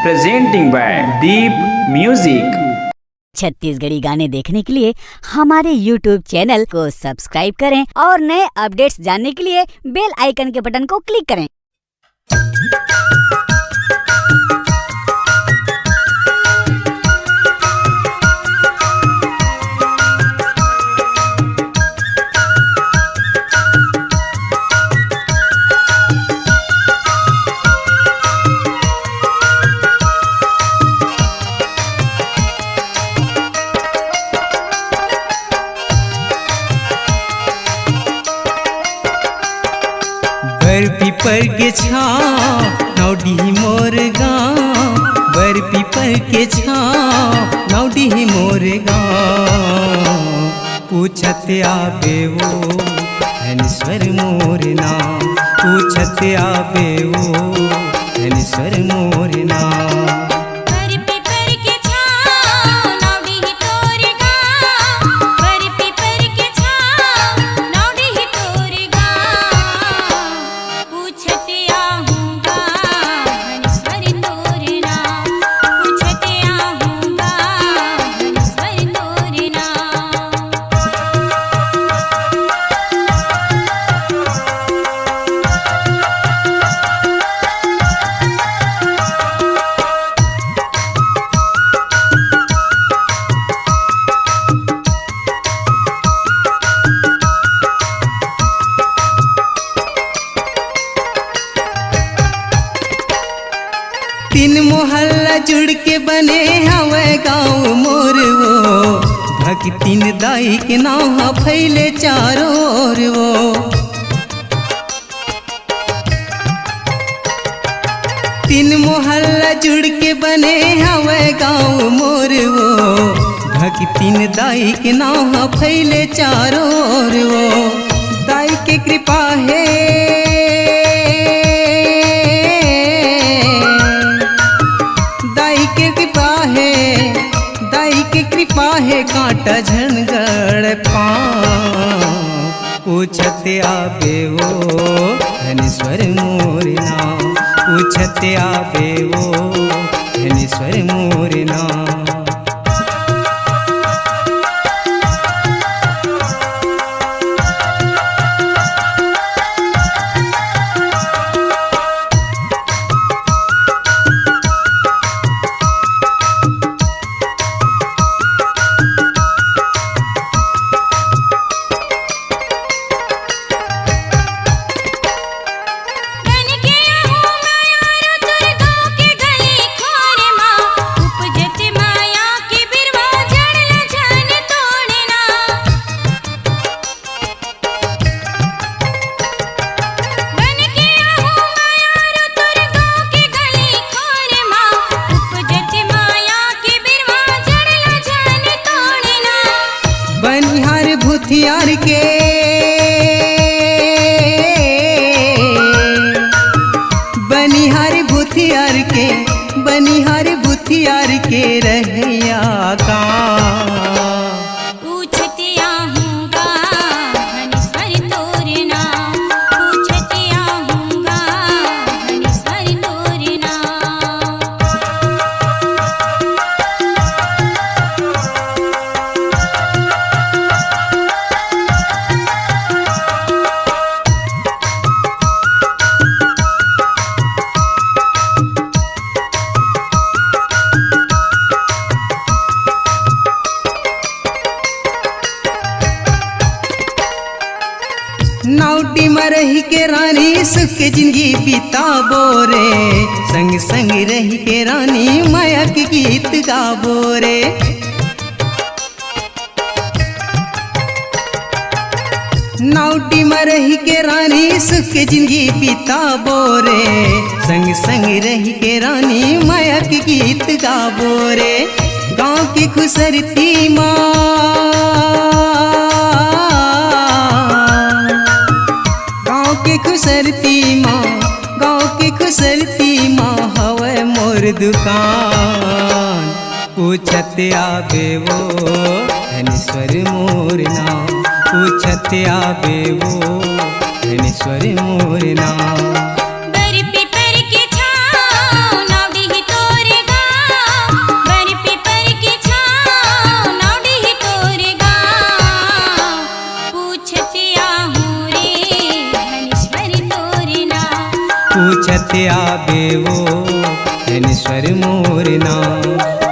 Presenting by Deep music. Chhattisgarhi गाने देखने के लिए हमारे YouTube चैनल को सब्सक्राइब करें और नए अपडेट्स जानने के लिए बेल आइकन के बटन को क्लिक करें। बर पीपर के छाँव नौडी मोर गाँव, बर पीपर के छाँव नौडी मोर गाँव। पूछत आबे वो धनेश्वर मोर नाम, पूछत आबे वो धनेश्वर मोर नाम। तीन मोहल्ला जुड़ के बने हवे गाँव मोर वो, भक्तिन दाई के नाम फैले चारों ओर वो। तीन मोहल्ला जुड़ के बने हवे गाँव मोर वो, भक्तिन दाई के नाम फैले चारों ओर वो। दाई के कृपा है, कृपा है कांटा झनगड़ पाँव। पूछत आबे वो धनेश्वर मोर नाम, पूछत आबे वो धनेश्वर मोर नाम। बनिहार भूथियार के, बनिहार भूथियार के, बनिहार भूथियार के रहिया का। नाउटी में रही के रानी सुख के जिंदगी बिताबो रे, संग संग रही के रानी माया के गीत गाबो रे। नाउटी में रही के रानी सुख के जिंदगी बिताबो रे, संग संग रही के रानी माया के गीत गाबो रे। गाँव की खुसरती माँ, खुसरती माँ, गाँव की खुसरती माँ हवे मोर दुकान। पूछत आबे वो धनेश्वर मोर नाम, पूछत आबे वो धनेश्वर मोर नाम। बर पीपर के छाँव नौडी तोर आहूँ रे धनेश्वर तोर नाम। पूछत आबे वो धनेश्वर मोर नाम।